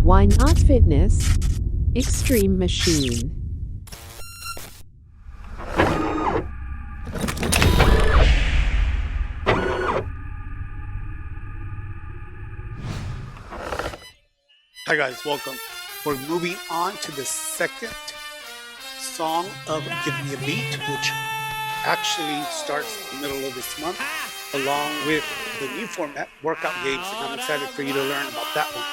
WYNOT Fitness Extreme Machine. Hi guys, welcome. We're moving on to the second song of Give Me a Beat, which actually starts in the middle of this month, along with the new format, Workout Games, and I'm excited for you to learn about that one.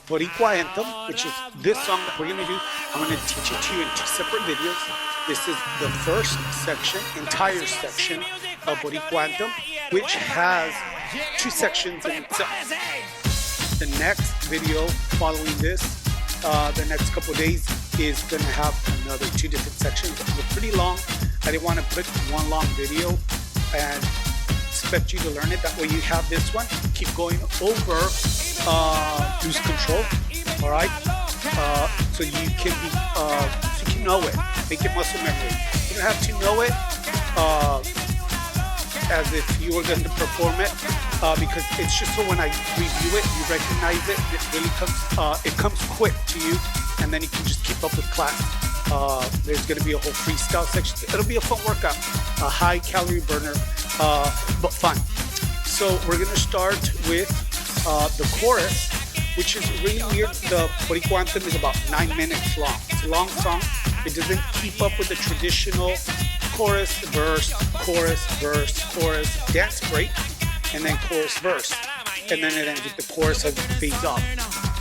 BORRIQUA Anthem, which is this song that we're going to do, I'm going to teach it to you in two separate videos. This is the first section, entire section of BORRIQUA Anthem, which has two sections in itself. The next video following this, the next couple days, is going to have another two different sections. They're pretty long. I didn't want to put one long video and expect you to learn it. That way you have this one. Keep going over, lose control, all right? So you can be, so you can know it. Make it muscle memory. You don't have to know it as if you were going to perform it, because it's just so when I review it, you recognize it. It really comes quick to you, and then you can just keep up with class. There's going to be a whole freestyle section. It'll be a fun workout, a high calorie burner, but fun. So we're going to start with the chorus, which is really weird. The BORRIQUA Anthem is about 9 minutes long. It's a long song. It doesn't keep up with the traditional chorus, verse, dance break, and then chorus, verse, and then it ends with the chorus and fades off.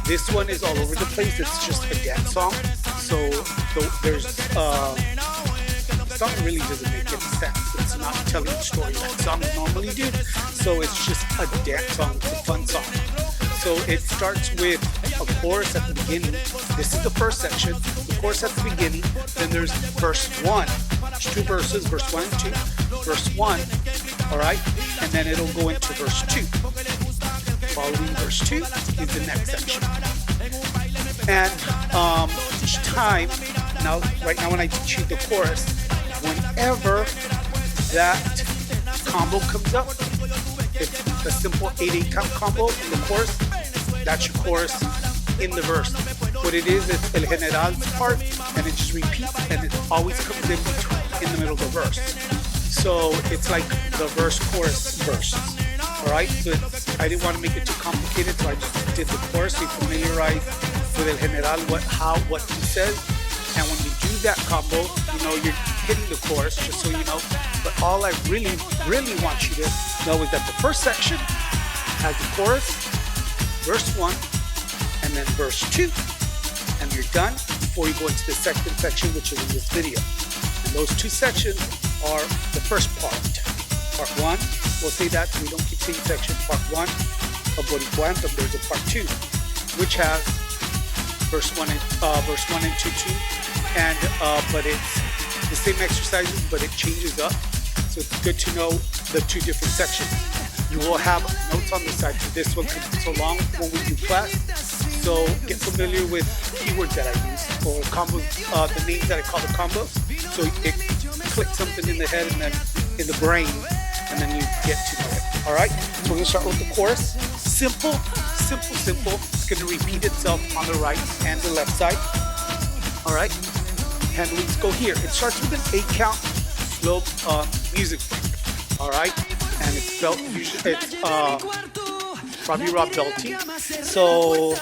This one is all over the place. It's just a dance song. So there's the song really doesn't make any sense. It's not telling the story that songs normally do. So it's just a dance song. It's a fun song. So it starts with a chorus at the beginning. This is the first section. The chorus at the beginning. Then there's verse 1. There's two verses, verse 1 and 2. Verse 1, all right? And then it'll go into verse 2. Following verse 2 is the next section. And each time, right now when I teach you the chorus, whenever that combo comes up, it's a simple 8/8 count combo in the chorus, that's your chorus in the verse. What it is El General part, and it just repeats, and it always comes in the middle of the verse. So it's like the verse, chorus, verse. All right, so I didn't want to make it too complicated, so I just did the chorus. So you familiarize with El General, what he says, and when you do that combo, you know you're hitting the chorus, just so you know. But all I really want you to know is that the first section has the chorus, verse 1, and then verse 2, and you're done before you go into the second section, which is in this video. And those two sections are the first part. Part 1, we'll say that so we don't keep saying section. Part 1 of BORRIQUA Anthem. There's a part 2, which has verse 1 and 2 too, and but it's the same exercises, but it changes up. So it's good to know the two different sections. You will have notes on the side for this one because it's so long when we do class. So get familiar with keywords that I use or combos, the names that I call the combos. So it clicks something in the head and then in the brain, and then you get to know it. All right. So we're gonna start with the chorus. Simple. It's gonna repeat itself on the right and the left side. All right. Handlings go here. It starts with an 8 count slow music break. All right. And it's belt. Usually it's Rob belting. So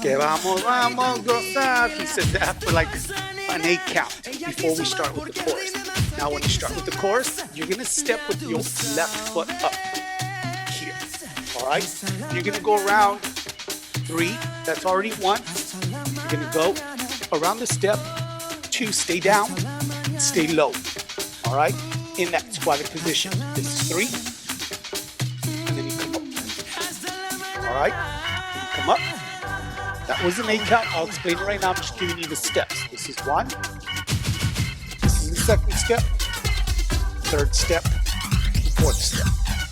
que vamos gozar. He says that for like an 8 count before we start with the chorus. Now when you start with the chorus, you're gonna step with your left foot up here. All right. You're gonna go around 3. That's already 1. You're gonna go around the step. 2, stay down, stay low. All right. In that squatted position. This is 3. And then you come up. All right. Then you come up. That was an 8 count. I'll explain it right now. I'm just giving you the steps. This is 1. This is the second step. Third step. Fourth step.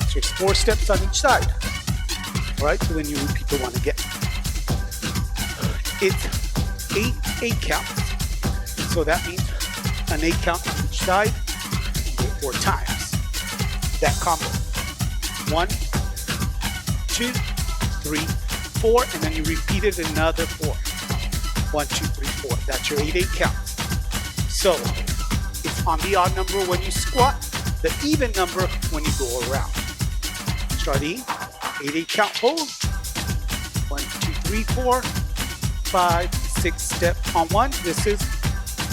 So there's 4 steps on each side. All right. So then you repeat the 1 again. It's 8 counts. So that means an 8 count on each side. 4 times that combo. 1, 2, 3, 4, and then you repeat it another 4. 1, 2, 3, 4. That's your 8 counts. So it's on the odd number when you squat, the even number when you go around. Starting 8 count hold. 1, 2, 3, 4, 5, 6. Step on 1. This is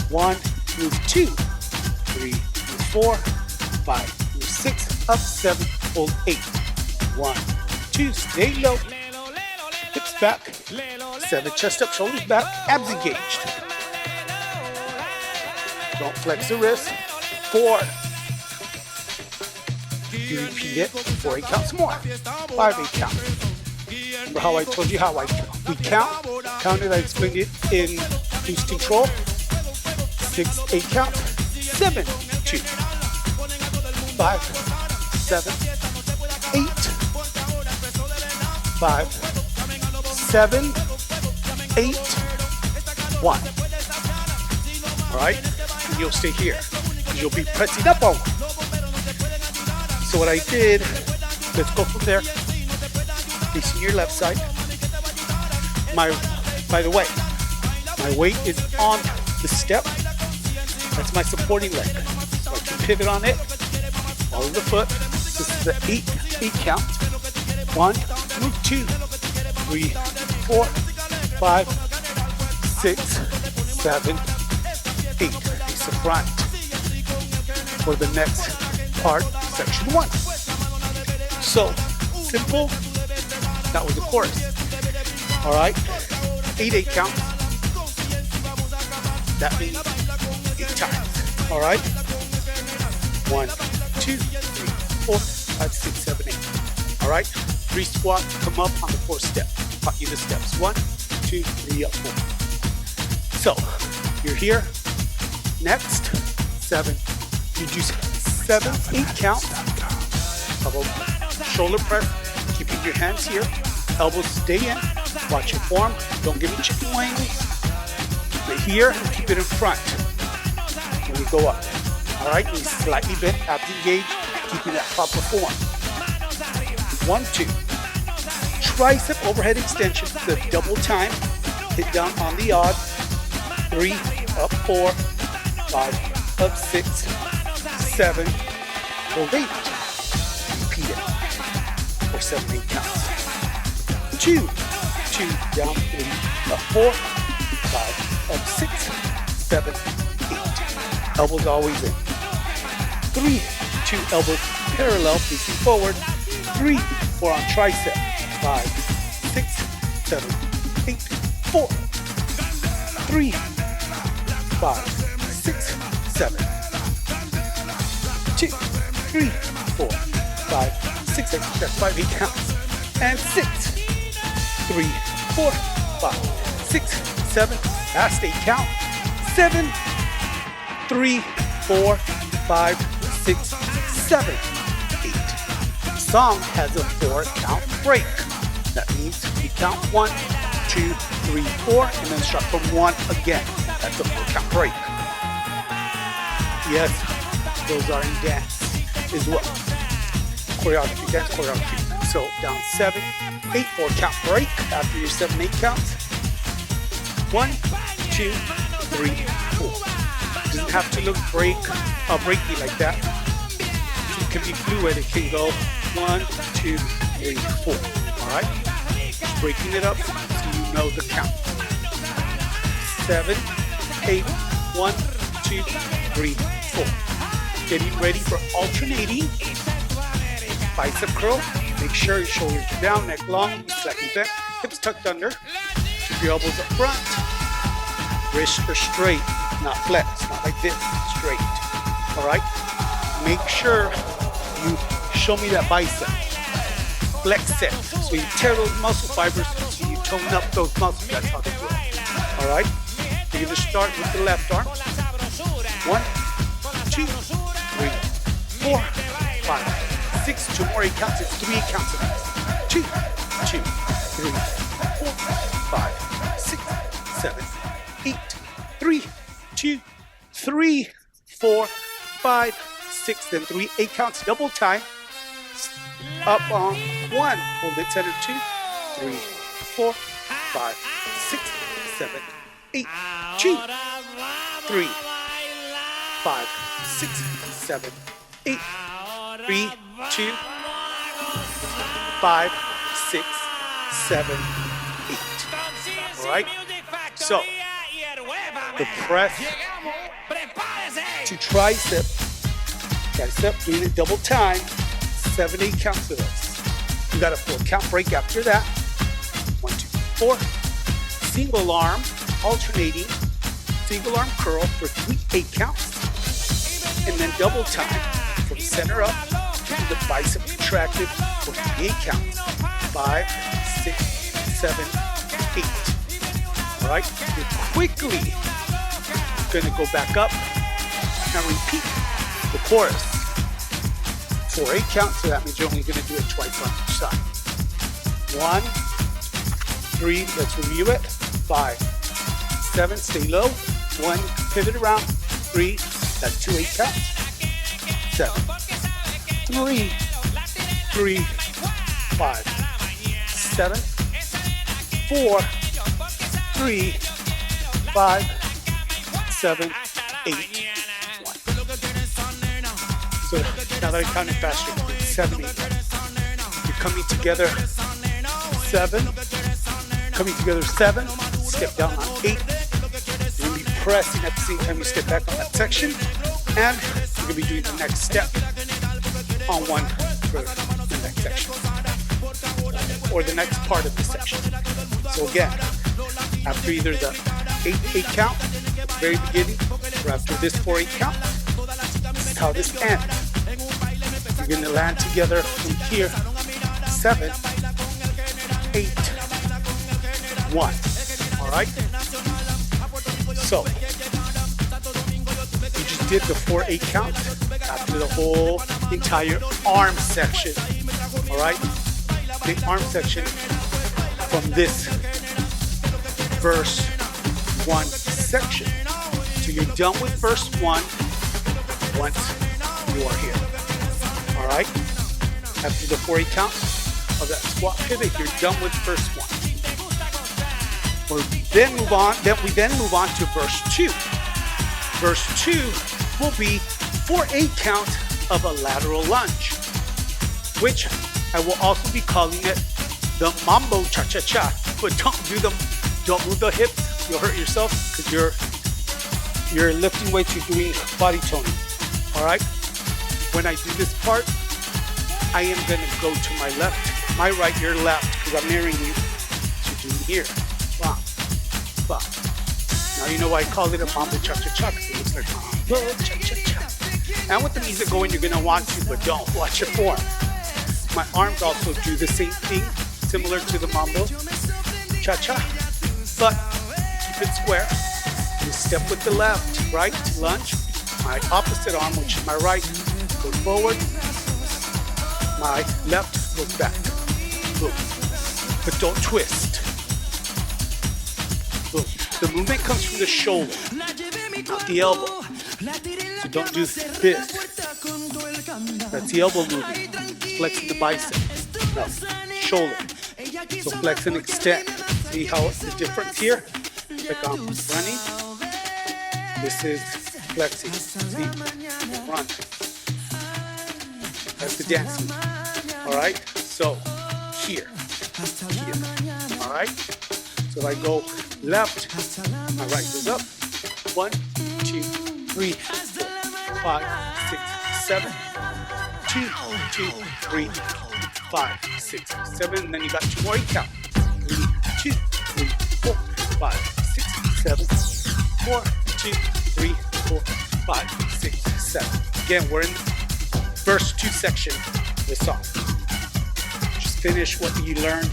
1, move 2, 3, move 4, 5, move 6, up 7, hold 8. 1, 2, stay low. Hips back. 7, chest up, shoulders back, abs engaged. Don't flex the wrist. 4. You repeat it 4 8 counts more. 5 8 counts. Remember how I told you how we count? Counted, I explained it in Boost Control. 6 8 count. 7 2 5 7 8 5 7 8 1. All right, and you'll stay here. You'll be pressing up on 1. So what I did, let's go from there. Facing your left side. By the way, my weight is on the step. That's my supporting leg. So I can pivot on it. Follow the foot. This is the 8 count. 1, move 2, 3, 4, 5, 6, 7, 8. Face the front. For the next part, section 1. So, simple. That was the chorus. All right. 8 counts. That means 8 times. All right. 1, 2, 3, 4, 5, 6, 7, 8. All right. 3 squats. Come up on the 4th step. Taught you the steps. 1, 2, 3, up, 4. So you're here. Next, 7. You do 7 8 counts. Shoulder press. Keeping your hands here. Elbows stay in. Watch your form. Don't give me chicken wings. Keep it here. Keep it in front. When we go up. All right. Knees slightly bent. Abs engaged. Keeping that proper form. 1, 2. Tricep overhead extension. The double time. Hit down on the odd. 3, up 4, 5, up 6, 7, hold 8. Repeat it for 7 8 counts. 2, 2, down 3, up 4, 5, up 6, 7, 8. Elbows always in. 3, 2 elbows parallel, facing forward. 3, 4 on tricep. 5, 6, 7, 8, 4. 3, 5, 6, 7. 2, 3, 4, 5, 6, 8. That's 5 8 counts. And 6, 3, 4, 5, 6, 7. Last 8 count. 7, 3, 4, 5, 6, 7, 8. Song has a 4 count break. That means you count 1, 2, 3, 4, and then start from 1 again. That's a 4 count break. Yes, those are in dance as well. Choreography, dance choreography. So down 7, 8, 4 count break after your 7 8 counts. 1, 2, 3, 4. Doesn't have to look breaky like that. It can be fluid. It can go 1, 2, 3, 4. All right. Just breaking it up so you know the count. 7, 8, 1, 2, 3, 4. Getting ready for alternating. Bicep curl. Make sure your shoulders are down, neck long, slightly bent, hips tucked under. Keep your elbows up front. Wrists are straight, not flexed, not like this, straight. All right. Make sure you show me that bicep. Flex it. So you tear those muscle fibers, so you tone up those muscles. That's how they grow. All right. You're going to start with the left arm. 1, 2, 3, 4, 5, 6. 2 more 8 counts. It's 3 8 counts. 2, 2, 3, 4, 5, 6, 7, 8. 3, 2, 3, 4, 5, 6. Then 3 8 counts. Double time. Up on 1. Hold it. Center 2, 3, 4, 5, 6, 7, 8, 2, 3, 5, 6, 7, 8, 3, 2, 5, 6, 7, 8. All right? So, the press to tricep, doing it double time, 7, 8 counts of those. You got a 4 count break after that. 1, 2, 4. Single arm, alternating, single arm curl for 3 8 counts. And then double time from center up to the bicep contracted for 8 counts. 5, 6, 7, 8. All right, you're quickly going to go back up and repeat the chorus. 4 8 counts, so that means you're only going to do it twice on each side. 1, 3, let's review it. 5, 7, stay low. 1, pivot around. 3, that's 2 8 counts. 7, 3, 3, 5, 7, 4, 3, 5, 7, 8, 1. So now that I counted faster, 7, 8. You're coming together 7, coming together 7, step down on 8. You're going to be pressing at the same time you step back on that section, and you're going to be doing the next step on 1 for the next section, or the next part of the section. So again, after either the 8 8 count at the very beginning, or after this 4 8 count, this is how this ends. You're going to land together from here, 7, 8, 1. All right? So, you just did the 4 8 count after the whole entire arm section. All right? The arm section from this verse 1 section. So you're done with verse 1 once you are here. All right? After the 4 8 count of that squat pivot, you're done with verse 1. We then move on to verse 2. Verse 2 will be 4 8 count of a lateral lunge, which I will also be calling it the mambo cha-cha-cha. But don't move the hips, you'll hurt yourself because you're lifting weights, you're doing body toning. All right? When I do this part, I am going to go to my left, my right, your left, because I'm mirroring you to do here. Bam, bam. Now you know why I call it a mambo cha-cha-cha, because it looks like mambo cha-cha-cha. And with the music going, you're going to want to, but don't. Watch your form. My arms also do the same thing, similar to the mambo cha-cha, but keep it square. You step with the left, right, lunge. My opposite arm, which is my right, goes forward. My left goes back. Boom. But don't twist. Boom. The movement comes from the shoulder, not the elbow. So don't do this. That's the elbow movement. Flexing the bicep. No. Shoulder. So flex and extend. See how the difference here? Like I'm running. This is flexing. See? Run. That's the dancing. Alright? So here. Alright? So if I go left, my right goes up. 1, 2, 3, 4, 5, 6, 7. 2, 2, 3, 5, 6, 7. And then you got 2 more 8 count. 3, 2, 3, 4, 5, 6, 7. 4, 2, 3, 4, 5, 6, 7. Again, we're in verse 2 section of the song. Just finish what you learned.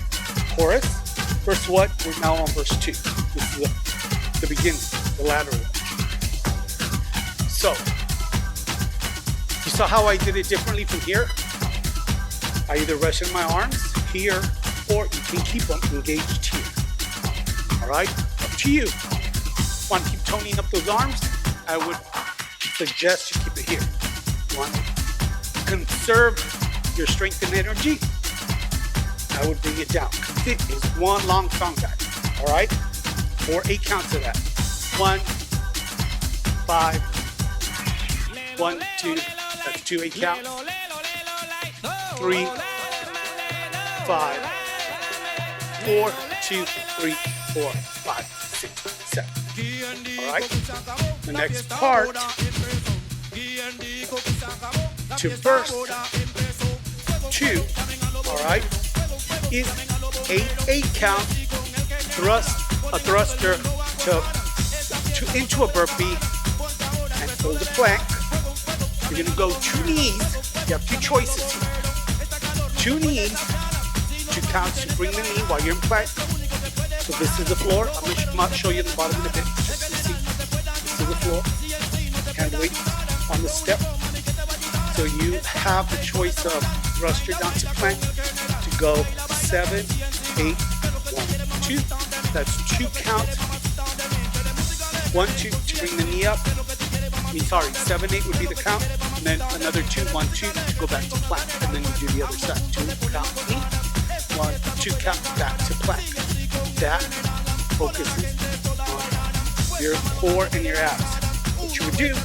Chorus. Verse 1, we're now on verse 2. This is the beginning, the lateral. So, you saw how I did it differently from here? I either rest in my arms here, or you can keep them engaged here. All right? Up to you. Want to keep toning up those arms? I would suggest you keep it here. Want to conserve your strength and energy? I would bring it down. It is one long song back. All right? 4 8 counts of that. 1, 5, 1, 2, that's 2 8 counts. 3, 5, 4, 2, 3, 4, 5, 6, 7. All right? The next part to verse 2, all right, is 8 count a thruster to into a burpee and hold the plank. You're gonna go 2 knees. You have 2 choices here. 2 knees, 2 counts to bring the knee while you're in plank. So this is the floor. I'm gonna show you the bottom in a bit. Just to see. This is the floor. Hand weight on the step. So you have the choice of thruster down to plank to go 7, 8, 1, 2. That's 2 counts. 1, 2 to bring the knee up. 7, 8 would be the count. And then another 2, 1, 2 to go back to plank. And then you do the other side. 2 count knee. 1, 2 count back to plank. That focuses on your core and your abs. What you would do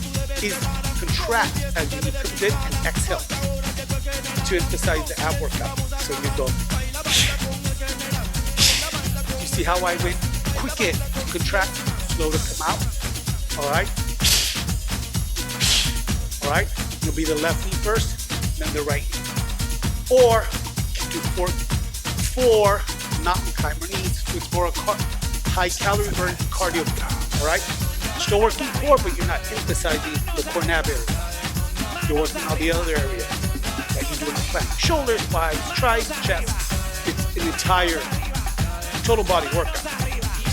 is contract as you come in and exhale to emphasize the ab workout. So you go. You see how I went quick in to contract, slow to come out. All right. All right. It'll be the left knee first, then the right knee. Or you do 4 mountain climber knees. So it's more a high calorie burn cardio. All right. Still working core, but you're not emphasizing the core ab area. You're working on the other area that you do in the plank. Shoulders, biceps, triceps, chest. It's an entire total body workout.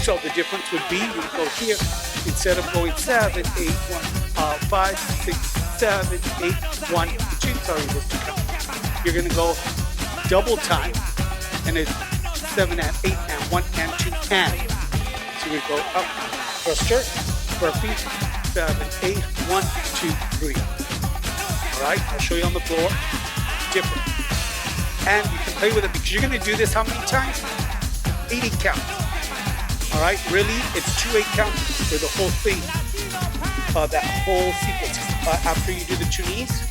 So the difference would be you would go here instead of going 7, 8, 1, 5, 6, 7, 8, 1, 2. Sorry, you're gonna go double time, and it's 7 and 8 and 1 and 2 and. So you go up, thruster. Burpee, 7, 8, 1, 2, 3. All right, I'll show you on the floor. Different. And you can play with it because you're going to do this how many times? 80 counts. All right, really, it's 2 8 counts for the whole thing, that whole sequence. After you do the 2 knees,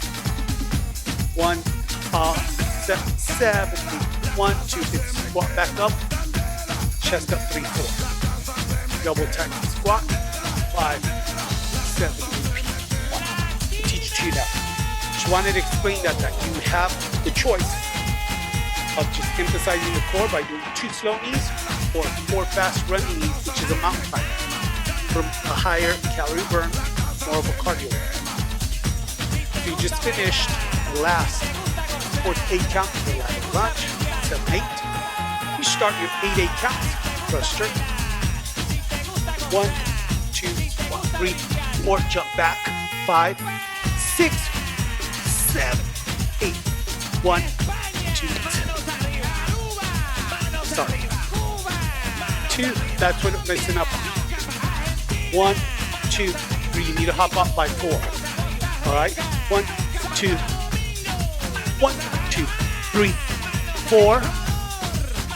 1, 7, 1, 2, squat back up, chest up, 3, 4. Double time squat. 5, 7, 8, 1. Teach it to you now. Just wanted to explain that you have the choice of just emphasizing the core by doing 2 slow knees or 4 fast running knees, which is a mountain climb from a higher calorie burn, more of a cardio. If you just finished the last 4th 8 count for your lunch, 7, 8. You start your 8 counts. Thruster. 1, 2, 3, 4, jump back, 5, 6, 7, 8, 1, 2, sorry, 2, that's what it's messing up. 1, 2, 3, you need to hop up by 4, all right, 1, 2, 1, 2, 3, 4,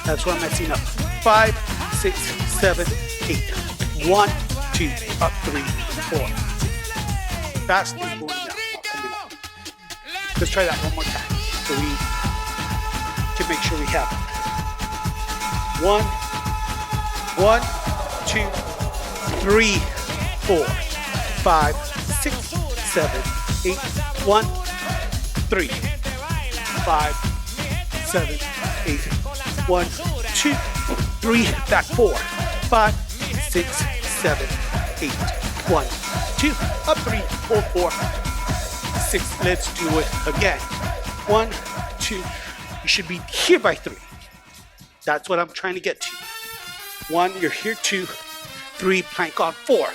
that's what I'm messing up, 5, 6, 7, 8, 1, 2, up, 3, 4. Fast is going down, not coming up. Let's try that one more time so we can make sure we have it. 1, 2, 3, 4, 5, 6, 7, 8, 1, 3, 5, 7, 8, 1, 2, 3, back 4, 5, 6, 7, 8, 1, 2, up 3, 4, 4, 6. Let's do it again. 1, 2. You should be here by 3. That's what I'm trying to get to. 1, you're here. 2, 3, plank on 4.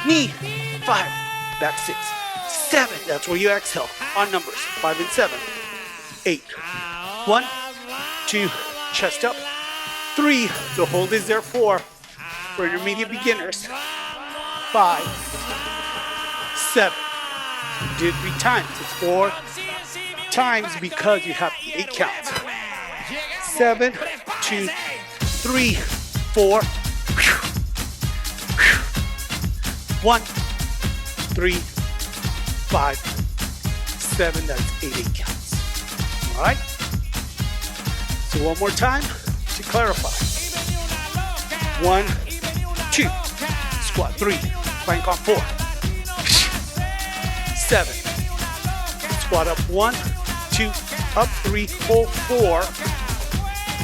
Knee, 5, back 6, 7. That's where you exhale on numbers 5 and 7. 8. 1, 2, chest up. 3, the hold is there. 4. For intermediate beginners, 5, 7. You did 3 times. It's 4 times because you have 8 counts. 7, 2, 3, 4. 1, 3, 5, 7. That's 8 counts. All right. So one more time to clarify. 1, 2. Squat 3. Plank on 4. 7. Squat up 1, 2, up 3, hold 4.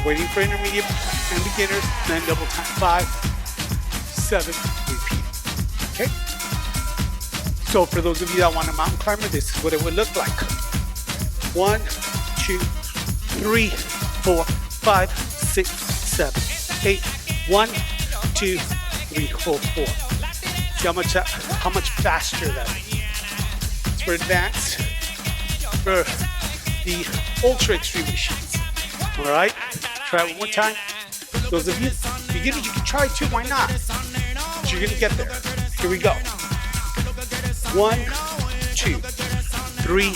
Waiting for intermediate and beginners, then double time 5, 7, repeat. Okay? So for those of you that want a mountain climber, this is what it would look like. 1, 2, 3, 4, 5, 6, 7, 8. 1, 2, 3, 4, 4. See how much faster that is. It's for advanced, for the ultra extreme machines. All right, try it one more time. Those of you beginners, you can try it too. Why not? But you're gonna get there. Here we go. 1, 2, 3,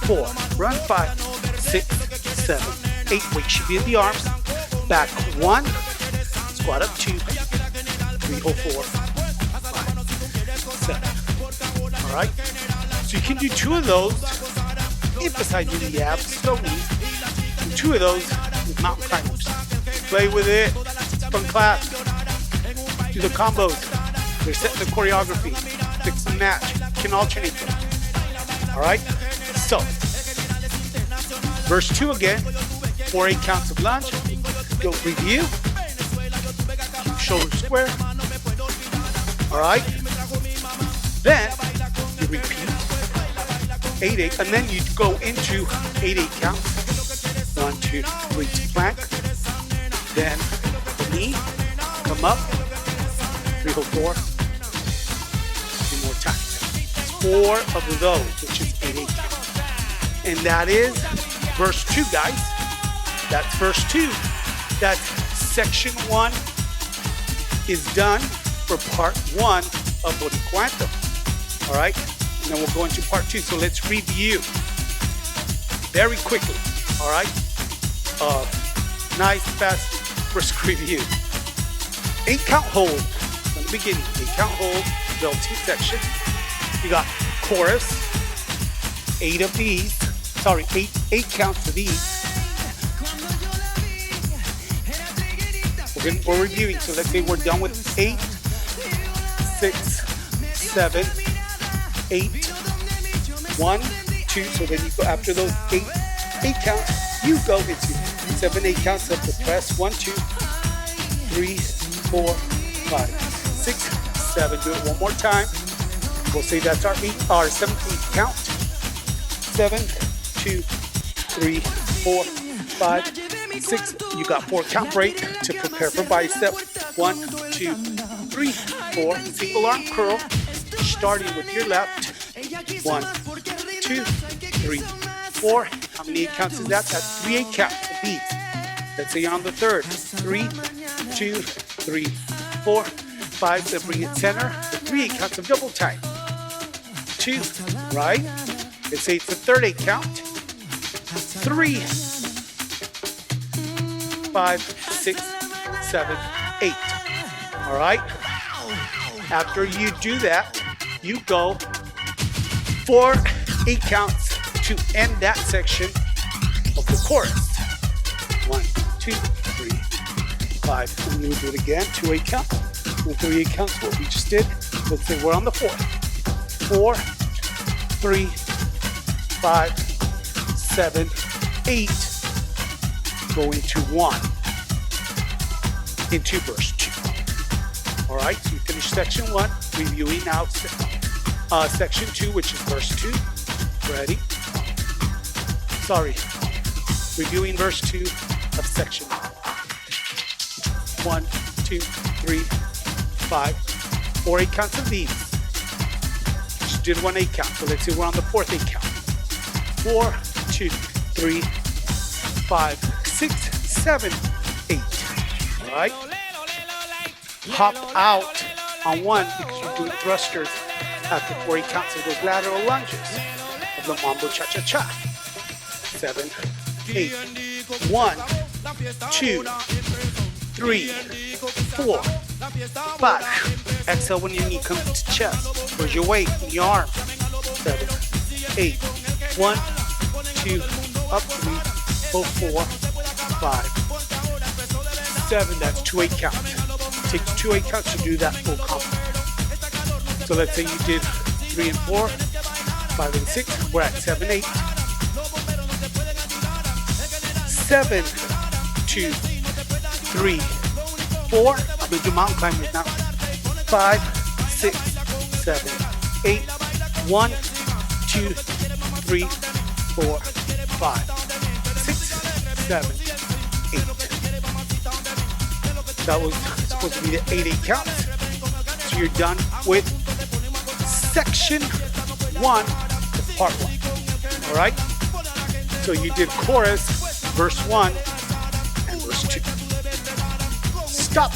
4. Run 5, 6, 7, 8. Weight should be in the arms. Back 1. Squat up 2, 3, hold 4, 5, 7. All right. So you can do 2 of those. Emphasize the abs slowly. Do 2 of those with mountain climbers. Play with it. Fun class. Do the combos. They're setting the choreography. Mix and match. Can alternate them. All right. So verse 2 again. 4 8 counts of lunge. Go review. Keep shoulders square. All right. Then you repeat. 8 8, and then you go into 8 8 counts. 1 2 3 to plank. Then knee, come up. 3 hold 4. 2 more times. 4 of those, which is 8 8 counts. And that is verse 2, guys. That's verse 2. That's section 1 is done for part 1 of BORRIQUA ANTHEM. All right. And then we'll go into part 2. So let's review very quickly. All right. Nice, fast, brisk review. 8 count hold from the beginning. 8 count hold, belting section. You got chorus. 8 of these. Sorry, 8 counts of these. We're reviewing. So let's say we're done with 8, 6, 7. 8, 1, 2. So then you go after those 8 counts, you go into 7 8 counts of the press. 1 2 3 4 5 6 7. Do it one more time. We'll say that's our 17th count. 7 2 3 4 5 6. You got 4 count break to prepare for bicep. 1 2 3 4. Single arm curl. Starting with your left. 1 2 3 4. How many 8 counts is that? That's 3 8 counts of these. Let's say on the third. 3 2 3 4 5. So bring it center. The 3 8 counts of double time. 2 right. Let's say it's the third 8 count. 3 5 6 7 8. All right. After you do that, you go 4 8 counts to end that section of the chorus. 1 2 3 5. And you do it again. 2 8 counts. And 3 8 counts. What we just did. Let's say we're on the 4th. 4 3 5 7 8. Go into 1. Into verse 2. All right, so you finish section 1, reviewing now section 2, which is verse 2. Ready? Sorry, reviewing verse 2 of section 1, 2, 3, 5, 4 8 counts of these. Just did 1 8 count, so let's say we're on the 4th 8 count. 4, 2, 3, 5, 6, 7, 8. All right. Hop out on 1 because you're doing thrusters after 4 8 counts of those lateral lunges of the Mambo Cha-Cha-Cha. 7, 8, 1, 2, 3, 4, 5. Exhale when your knee comes to chest. Where's your weight in your arm? 7, 8. 1, 2, up 3, 4, 5, 7. That's 2 8 counts. Take 2 8 counts to do that full combo. So let's say you did 3 and 4, 5 and 6. We're at 7, 8. 7, 2, 3, 4. I'm gonna do mountain climbers now. 5, 6, 7, 8. 1, 2, 3, 4, 5, 6, 7, 8. That was supposed to be the 8 counts. So you're done with section 1 of part 1. All right. So you did chorus, verse 1, and verse 2. Stop.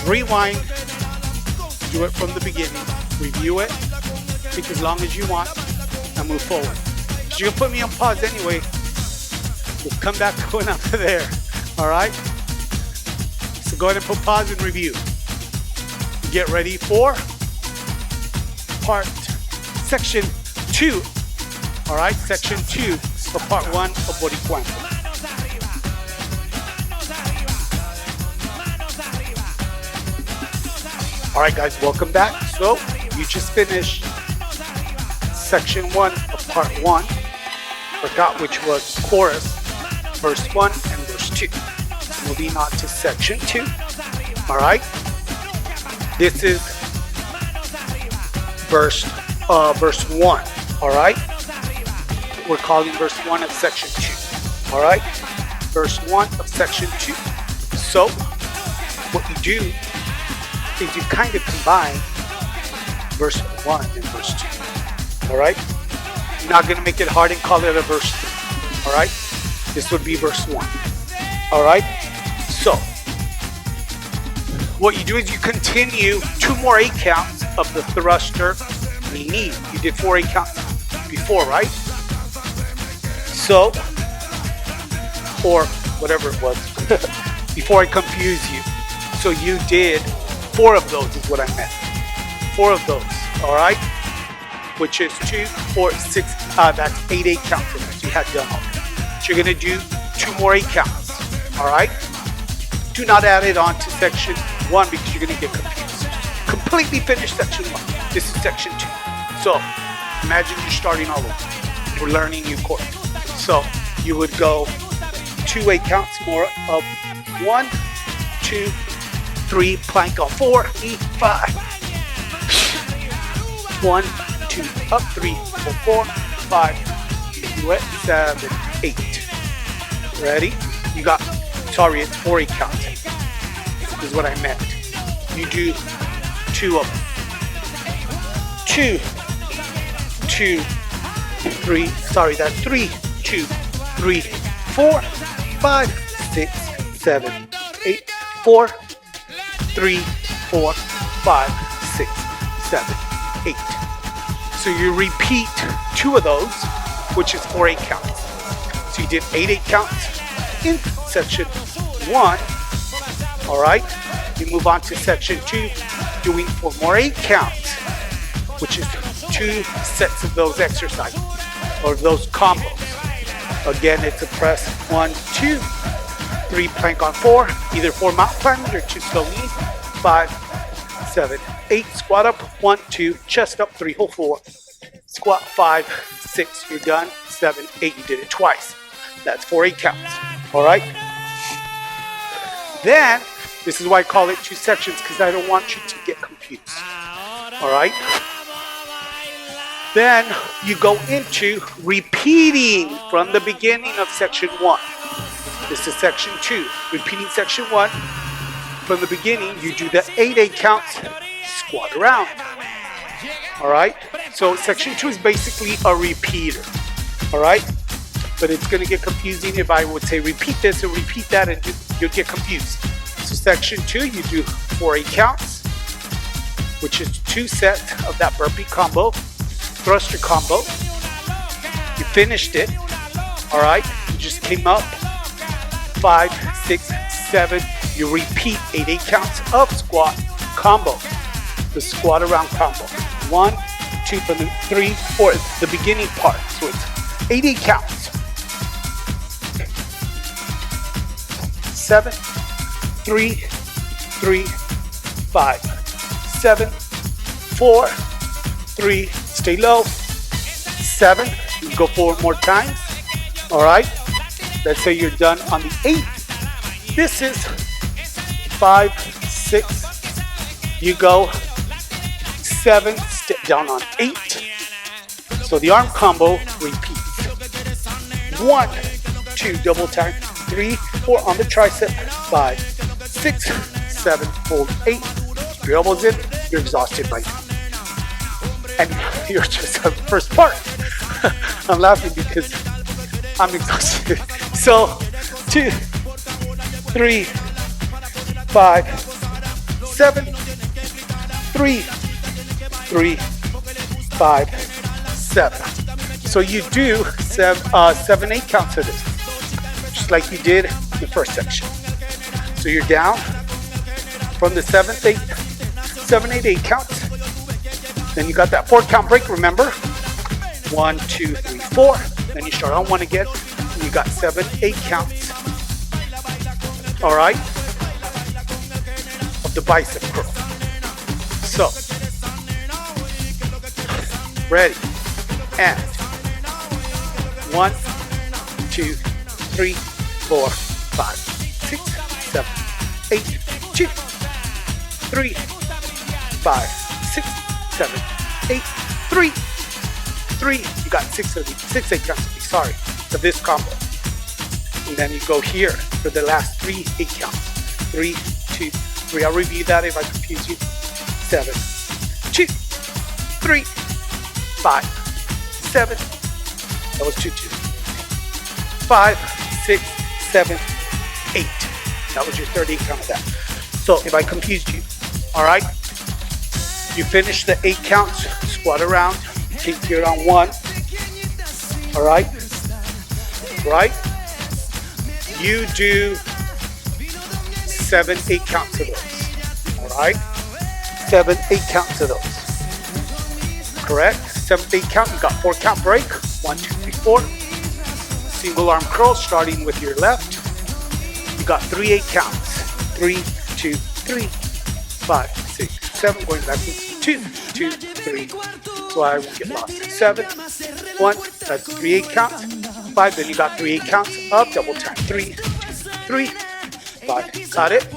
Rewind. Do it from the beginning. Review it. Take as long as you want and move forward. So you're gonna put me on pause anyway. We'll come back going after there. All right. So go ahead and put pause and review. Get ready for section 2. All right, section 2 of part 1 of BORRIQUA ANTHEM. All right, guys, welcome back. So you just finished section 1 of part 1. Forgot which was chorus, verse 1 and verse 2. Moving on to section 2. All right. This is verse 1. All right. We're calling verse 1 of section 2. All right. Verse 1 of section 2. So what you do is you kind of combine verse 1 and verse 2. All right. You're not going to make it hard and call it a verse 2. All right. This would be verse 1. All right. So what you do is you continue 2 more 8 counts of the thruster knee. You did 4 8 counts before, right? So, or whatever it was, before I confuse you. So you did 4 of those is what I meant. 4 of those, all right? Which is 2, 4, 6, that's 8 counts. So you had done all that. So you're gonna do 2 more 8 counts, all right? Do not add it on to section 1 because you're gonna get confused. Completely finish section 1. This is section 2. So imagine you're starting all over. We're learning new chords. So you would go 2 8 counts more of 1, 2, 3, plank on 4, 5. 1, 2, up 3, 4, 5. You went 7, 8. Ready? You got, sorry, it's 4 8 counts. Is what I meant. You do 2 of them. 2, 2, 3. Sorry, that's 3, 2, 3, 4, 5, 6, 7, 8, 4, 3, 4, 5, 6, 7, 8. So you repeat 2 of those, which is 4 8 counts. So you did 8 counts in section 1. All right. You move on to section 2, doing 4 more 8 counts, which is 2 sets of those exercises or those combos. Again, it's a press 1, 2, 3 plank on 4, either 4 mountain climbers or 2 slow knees. 5, 7, 8 squat up, 1, 2 chest up, 3 hold 4 squat, 5, 6 you're done, 7, 8 you did it twice. That's 4 8 counts. All right. Then this is why I call it 2 sections, because I don't want you to get confused. All right. Then you go into repeating from the beginning of section 1. This is section 2. Repeating section 1 from the beginning. You do the 8 counts, squat around. All right. So section 2 is basically a repeater. All right. But it's going to get confusing if I would say repeat this or repeat that, and you'll get confused. So section 2, you do 4 8 counts, which is 2 sets of that burpee combo, thruster combo. You finished it. All right. You just came up 5, 6, 7. You repeat 8 counts of squat combo. The squat around combo. 1, 2, from the 3, 4, the beginning part. So it's 8 counts. 7, 3, 3, 5, 7, 4, 3, stay low, 7, you go 4 more times. All right, let's say you're done on the 8th. This is 5, 6, you go 7, step down on 8. So the arm combo repeats. 1, 2, double time, 3, 4 on the tricep, 5, 6, 7, hold 8. Your elbows in, you're exhausted by now. And you're just on the first part. I'm laughing because I'm exhausted. So 2, 3, 5, 7, 3, 3, 5, 7. So you do 7, 8 counts of this, just like you did in the first section. So you're down from the 7th, 8th, 7, 8, 8 counts. Then you got that 4 count break, remember? 1, 2, 3, 4. Then you start on 1 again. And you got 7, 8 counts. All right? Of the bicep curl. So, ready. And 1, 2, 3, 4, 5, 6, 7, 8, 2, 3, 5, 6, 7, 8, 3, 3. You got 6 of these, 6, 8 counts of these, sorry, of this combo. And then you go here for the last 3, 8 counts. 3, 2, 3. I'll review that if I confuse you. 7, 2, 3, 5, 7. That was 2, 2. 5, 6, 7, 8. That was your 30 count of that. So if I confused you, all right, you finish the 8 counts, squat around, keep here on 1, all right, right? You do 7, 8 counts of those, all right? 7, 8 counts of those, correct? 7, 8 count, you got 4 count break, 1, 2, 3, 4. Single arm curl starting with your left. You got 3, 8 counts. 3, 2, 3, 5, 6, 7. Going back to 2, 2, 3. So I won't get lost. 7, 1. That's 3, 8 counts. 5. Then you got 3, 8 counts up. Double time. 3, 2, 3, 5. Got it.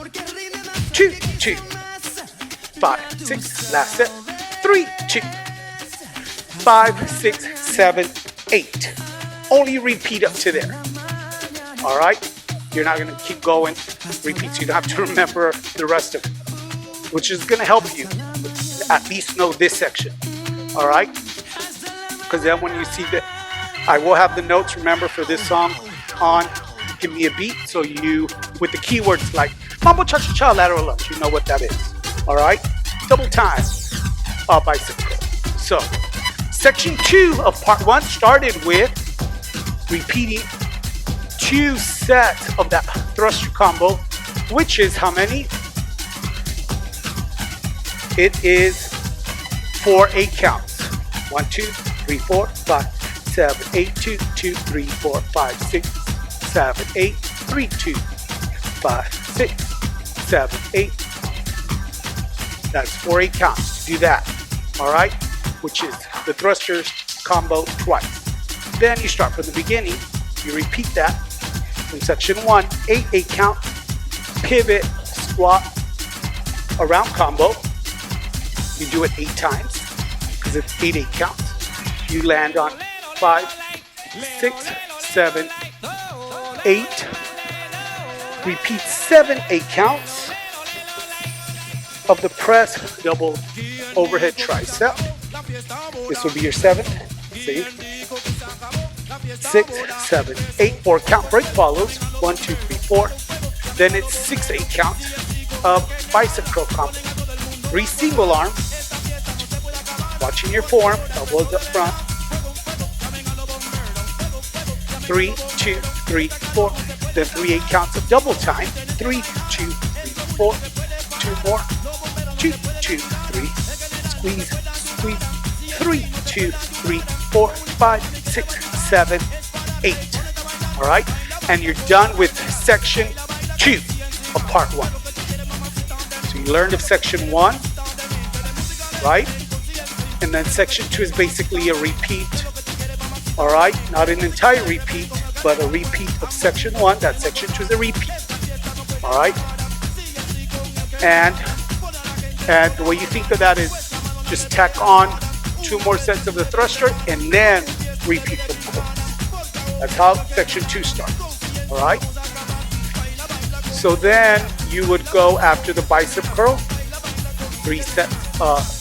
2, 2, 5, 6. Last set. 3, 2, 5, 6, 7, 8. Only repeat up to there. All right? You're not going to keep going, repeat. So you don't have to remember the rest of it, which is going to help you at least know this section. All right? Because then when you see that, I will have the notes, remember, for this song on Give Me a Beat. So you, with the keywords like mambo cha-cha-cha, lateral lunge, you know what that is. All right? Double time, bicep curl. So, section 2 of part 1 started with repeating 2 sets of that thruster combo, which is how many? It is 4, 8 counts. 1, 2, 3, 4, 5, 7, 8, 2, 2, 3, 4, 5, 6, 7, 8, 3, 2, 5, 6, 7, 8. That's 4, 8 counts. Do that. All right? Which is the thrusters combo twice. Then you start from the beginning. You repeat that in section 1, 8, 8 count, pivot, squat, around combo. You do it 8 times because it's 8, 8 counts. You land on 5, 6, 7, 8. Repeat 7, 8 counts of the press, double overhead tricep. This will be your 7. See? 6, 7, 8. 4 count break follows. 1, 2, 3, 4. Then it's 6, 8 counts of bicep curl combo. 3 single arm. Watching your form. Elbows up front. 3, 2, 3, 4. Then 3 8 counts of double time. 3, 2, 3, 4. 2 more. 2, 2, 3. Squeeze, squeeze. 3, 2, 3, 4, 5, 6, 7, 8. All right, and you're done with section 2 of part 1. So you learned of section 1, right? And then section 2 is basically a repeat. All right, not an entire repeat, but a repeat of section 1. That section 2 is a repeat. All right, and the way you think of that is just tack on 2 more sets of the thruster and then repeat the course. That's how section 2 starts. All right. So then you would go after the bicep curl, 3 sets,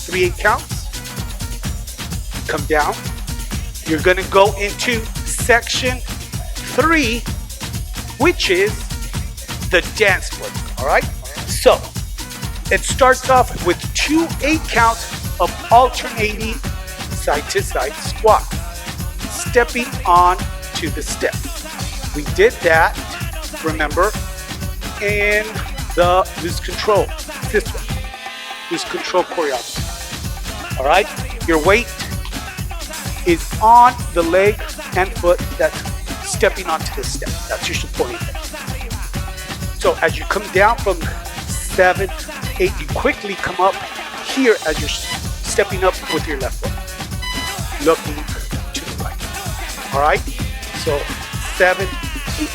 3 8 counts. Come down. You're gonna go into section 3, which is the dance work. All right. So it starts off with 2 8 counts of alternating side to side squat, stepping on to the step. We did that, remember, in the loose control, this one, loose control choreography. All right, your weight is on the leg and foot that's stepping onto the step. That's your supporting leg. So as you come down from 7, 8, you quickly come up here as you're stepping up with your left foot, looking to the right. All right, so 7, 8,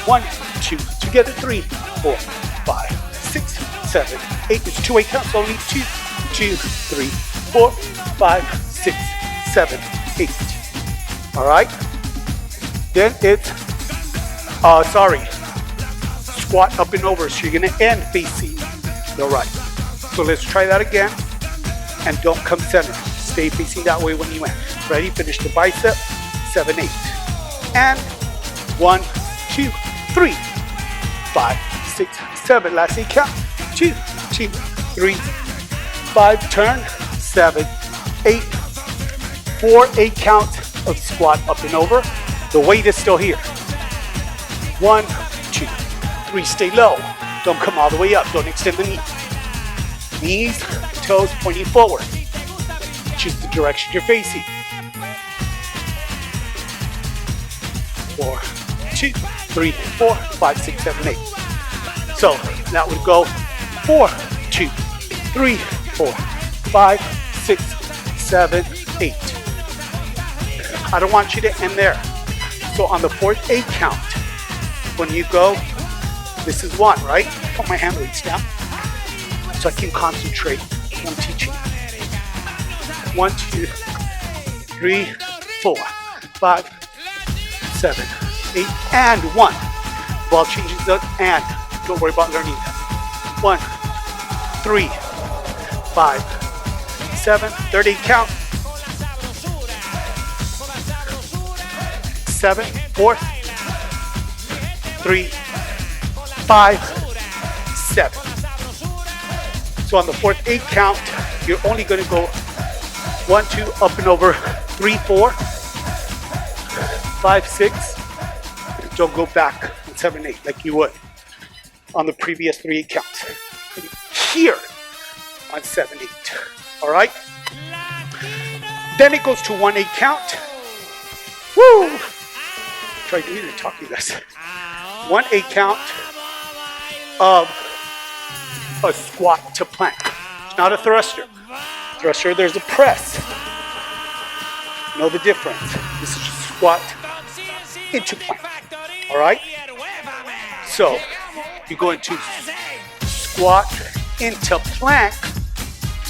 1, 2, together 3, 4, 5, 6, 7, 8. It's 2 8 counts only. 2, 2, 3, 4, 5, 6, 7, 8. All right. Then it's squat up and over. So you're gonna end facing the right. So let's try that again. And don't come center. Stay facing that way when you end. Ready? Finish the bicep. 7, 8. And 1, 2, 3, 5, 6, 7. Last 8 count. 2, 2, 3, 5. Turn. 7, 8. 4 8 count of squat up and over. The weight is still here. 1, 2, 3. Stay low. Don't come all the way up. Don't extend the knee. Knees, toes pointing forward. Choose the direction you're facing. 4, 2, 3, 4, 5, 6, 7, 8. So that would go 4, 2, 3, 4, 5, 6, 7, 8. I don't want you to end there. So on the 4th 8 count, when you go, this is 1, right? Put my hand weights down so I can concentrate when I'm teaching. 1, 2, 3, 4, 5, 7, 8, and 1. Ball changes up, and don't worry about learning that. 1, 3, 5, 7, 3rd 8 count. 7, 4th, 3, 5, 7. So on the 4th 8 count, you're only going to go 1, 2, up and over, 3, 4, 5, 6. Don't go back on 7, 8 like you would on the previous 3 8 counts. Here on 7, 8. All right. Then it goes to 1 8 count. Woo! Try doing it. Talk to you guys. 1 8 count of a squat to plank. It's not a thruster. Thruster, there's a press. Know the difference. This is just squat into plank. All right? So you go into squat into plank.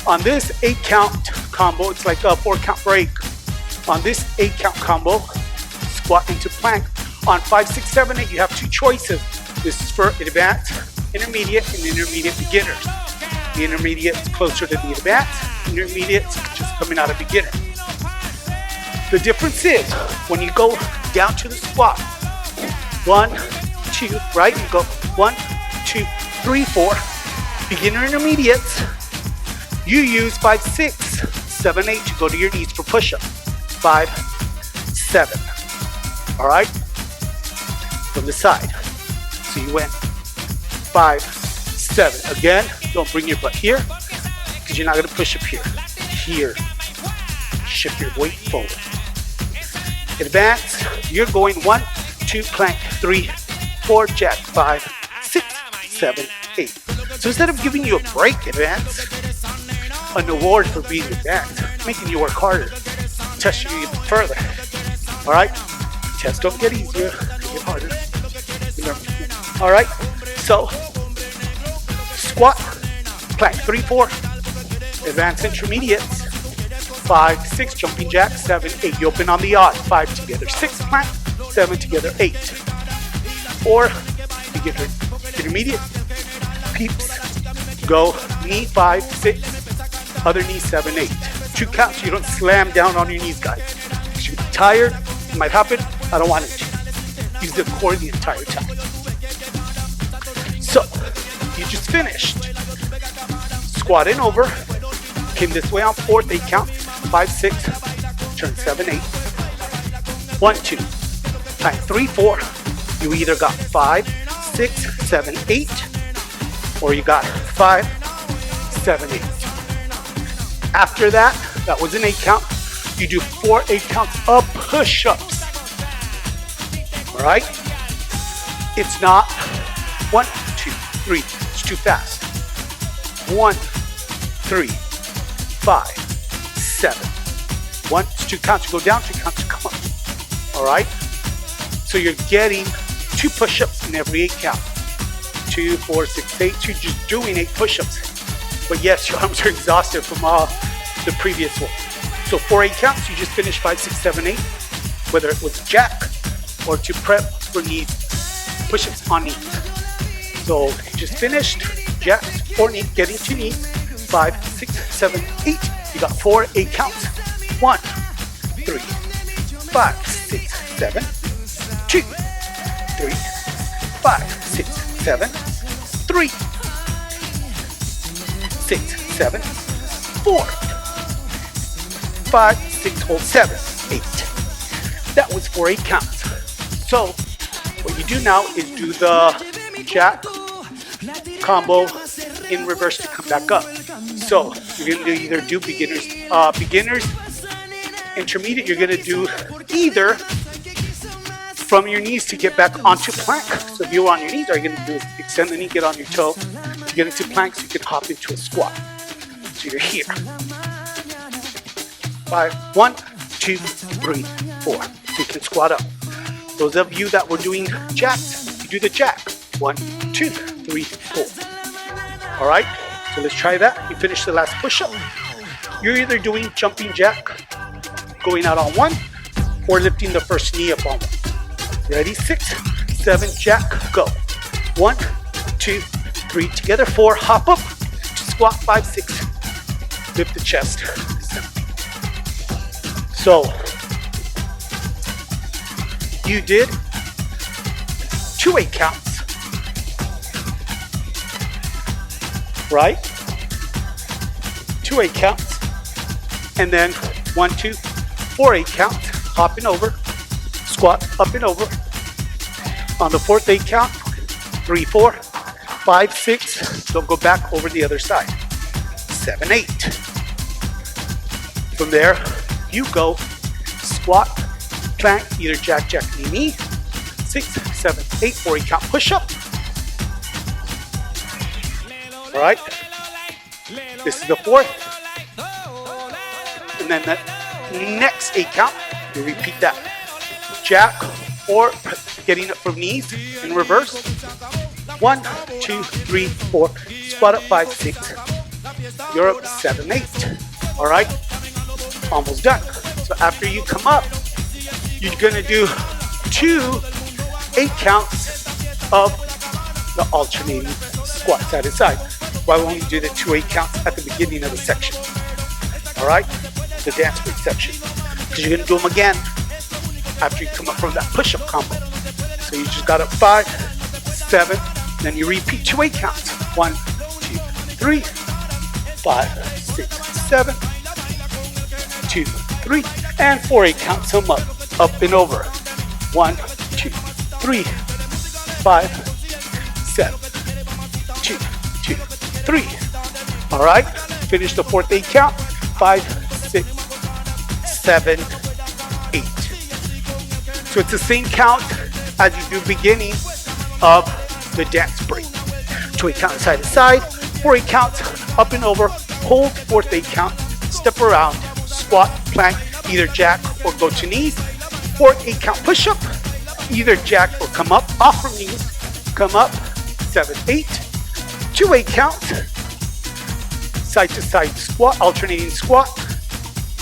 On this 8 count combo, it's like a 4 count break. On this 8 count combo, squat into plank. On 5, 6, 7, 8, you have 2 choices. This is for advanced, intermediate, and intermediate beginners. The intermediate is closer to the advanced. Intermediate is just coming out of beginner. The difference is when you go down to the squat, 1, 2, right? You go 1, 2, 3, 4. Beginner intermediates, you use 5, 6, 7, 8 to go to your knees for push-up. 5, 7. All right? from the side. So you went 5, 7. Again, don't bring your butt here because you're not going to push up here. Here, shift your weight forward. Advance, you're going 1, 2, plank, 3, 4, jack, 5, 6, 7, 8. So instead of giving you a break, advance, an award for being advanced, making you work harder, testing you even further. All right, tests don't get easier, they get harder. All right, so squat, plank, 3, 4, advanced intermediates, 5, 6, jumping jack, 7, 8. You open on the odd, 5 together, 6 plank, 7 together, 8. Or beginner intermediate, peeps, go knee 5, 6, other knee 7, 8. 2 counts, you don't slam down on your knees, guys. You're tired, it might happen, I don't want it to. Use the core the entire time. So, you just finished. Squatting over, came this way on 4th, 8 count, 5, 6, turn 7, 8. 1, 2, plank 3, 4. You either got 5, 6, 7, 8, or you got 5, 7, 8. After that, that was an 8 count. You do 4 8 counts of push-ups. All right? It's not 1, 2, 3. It's too fast. 1, 3, 5, 7. 1, 2 counts to go down, 2 counts to come up. All right? So you're getting 2 push-ups in every 8 count. 2, 4, 6, 8. You're just doing 8 push-ups. But yes, your arms are exhausted from the previous one. So 4 8 counts, you just finished 5, 6, 7, 8. Whether it was a jack or to prep for knees, push-ups on knees. So you just finished jacks or knees, getting to knees. 5, 6, 7, 8. You got 4 8 counts. 1, 3, 5, 6, 7, 2, 3, 5, 6, 7, 3, 6, 7, 4, 5, 6, hold 7, 8. That was 4 8 counts. So what you do now is do the jack combo in reverse to come back up. So you're going to either do beginners, intermediate. You're going to do either from your knees to get back onto plank. So if you're on your knees, all you're going to do is extend the knee, get on your toe to get into plank so you can hop into a squat. So you're here. 5, 1, 2, 3, 4. You can squat up. Those of you that were doing jacks, you do the jack. 1, 2, 3, 4. All right, so let's try that. You finish the last push-up. You're either doing jumping jack, going out on 1, or lifting the first knee up on 1. Ready? 6, 7, jack, go. 1, 2, 3, together, 4, hop up, squat, 5, 6, lift the chest. 7. So, you did 2 8 counts, right? 2 8 counts, and then 1, 2, 4 8 counts, hopping over, squat, up and over. On the 4th 8 count, 3, 4, 5, 6, don't go back over the other side. 7, 8. From there, you go squat, plank, either jack, jack, knee, knee. 6, 7, 8, 4 8 count push up. All right. This is the 4th. And then the next 8 count, you repeat that. Jack or getting up from knees in reverse. 1, 2, 3, 4. Squat up 5, 6. You're up 7, 8. All right. Almost done. So after you come up, you're gonna do 2 8 counts of the alternating squat side to side. Why won't you do the 2 8 counts at the beginning of the section? All right, the dance break section, because you're gonna do them again after you come up from that push-up combo. So you just got up 5, 7, then you repeat 2 8 counts. 1, 2, 3, 5, 6, 7. 2, 3, and 4 8 counts them up and over. 1, 2, 3, 5, 7, 2, 2, 3. All right, finish the fourth 8 count. 5, 6, 7, 8. So it's the same count as you do beginning of the dance break. 2 8 counts side to side, 4 8 counts up and over, hold fourth 8 count, step around, squat, plank, either jack or go to knees. 4 8 count push up, either jack or come up, off from knees, come up, 7 8. 2 8 counts, side to side squat, alternating squat.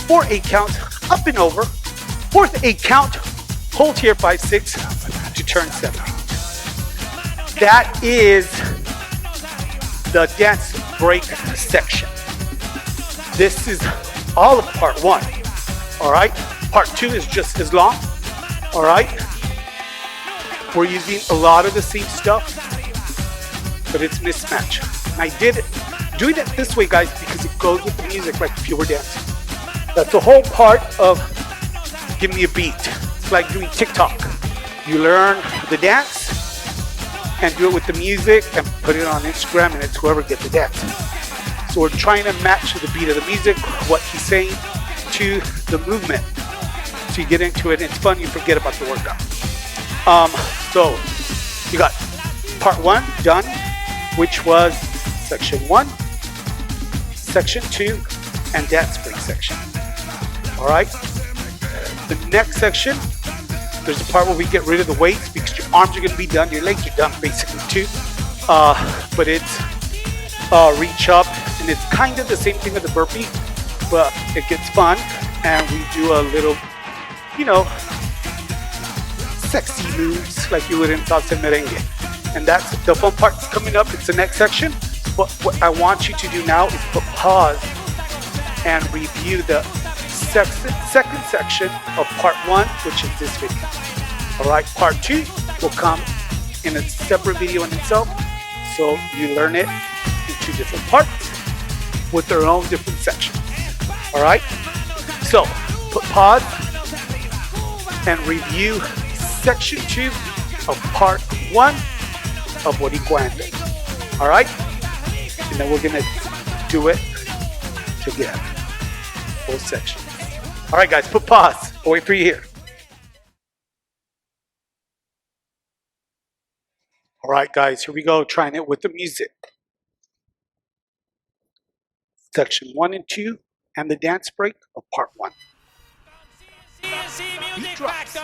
4 8 counts up and over, fourth 8 count, hold here 5 6 to turn 7 8. That is the dance break section. This is all of part 1. All right, part 2 is just as long. All right, we're using a lot of the same stuff, but it's mismatched. And I did doing it this way, guys, because it goes with the music, like if you were dancing. That's the whole part of give me a beat. It's like doing TikTok. You learn the dance and do it with the music and put it on Instagram, and it's whoever gets the dance. So we're trying to match the beat of the music, what he's saying, to the movement. So you get into it, and it's fun, you forget about the workout. So you got part 1 done, which was section 1, section 2, and dance break section. All right. The next section, there's a part where we get rid of the weights because your arms are going to be done, your legs are done basically too. But it's reach up, and it's kind of the same thing as the burpee, but it gets fun, and we do a little, you know, sexy moves like you would in salsa merengue. And that's the fun part's coming up. It's the next section. But what I want you to do now is put pause and review the second section of part 1, which is this video. All right, part 2 will come in a separate video in itself, so you learn it in 2 different parts with their own different sections. All right, so put pause and review section 2 of part 1 of BORRIQUA ANTHEM. All right, and then we're gonna do it together, both sections. All right, guys, put pause. I'll wait for you here. All right, guys, here we go, trying it with the music. Section 1 and 2, and the dance break of part 1. Beat drops.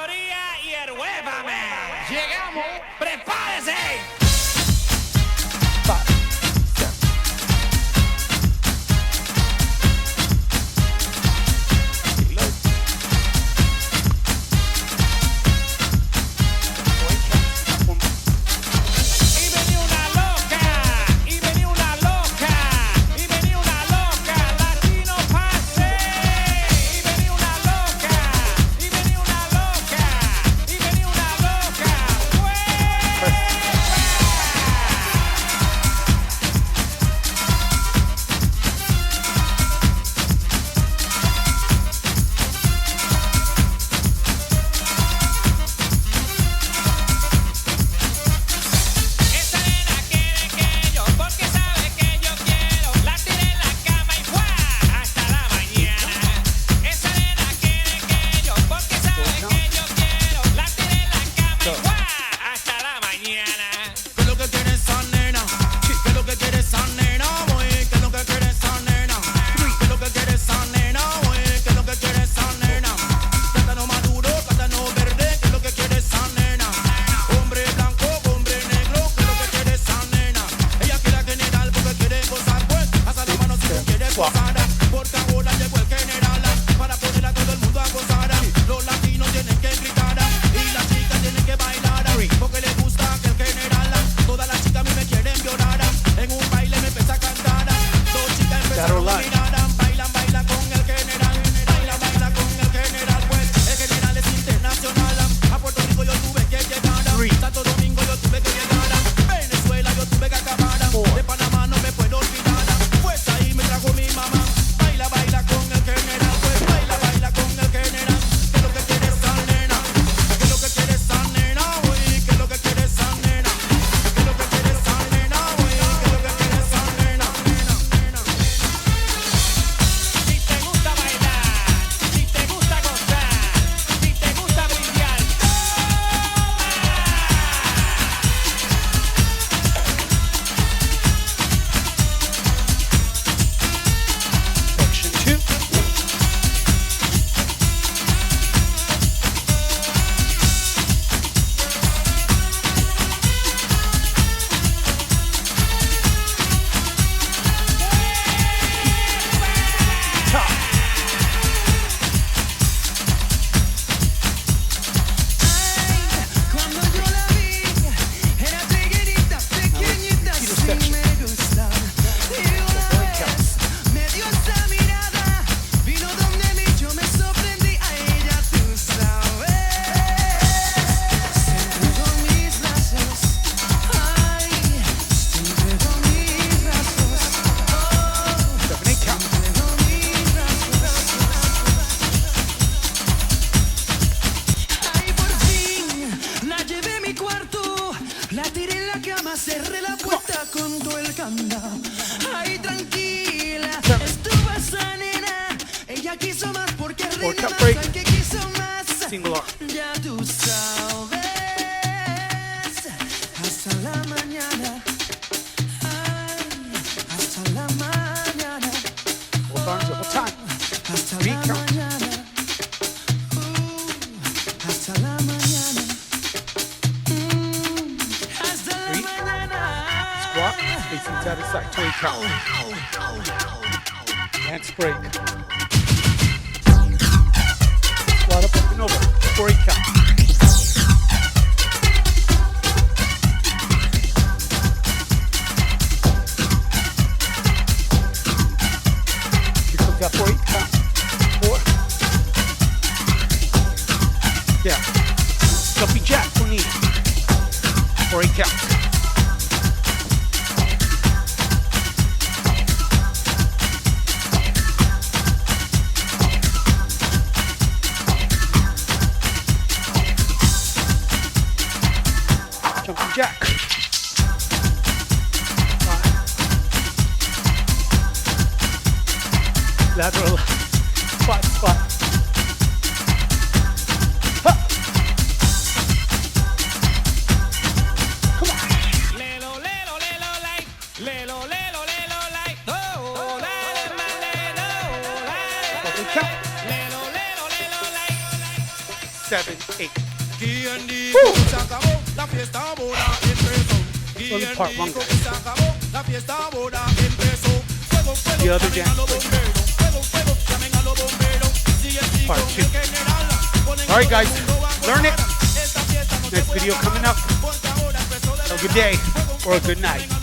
Workout break. Single arm. Both arms double time. Recount. 3. Squat. Facing side to side. 20 count. Dance break. Squat up and over. 40 count. Here comes that 40 count. 4. Yeah. Jumping jack for knee. 40 count. Jumping jack. 5. Lateral squat, squat. Ha. Come on. Double count. 7, 8. Woo. Only part 1. The other dance. Part 2. Alright guys, learn it. Next video coming up. Have a good day or a good night.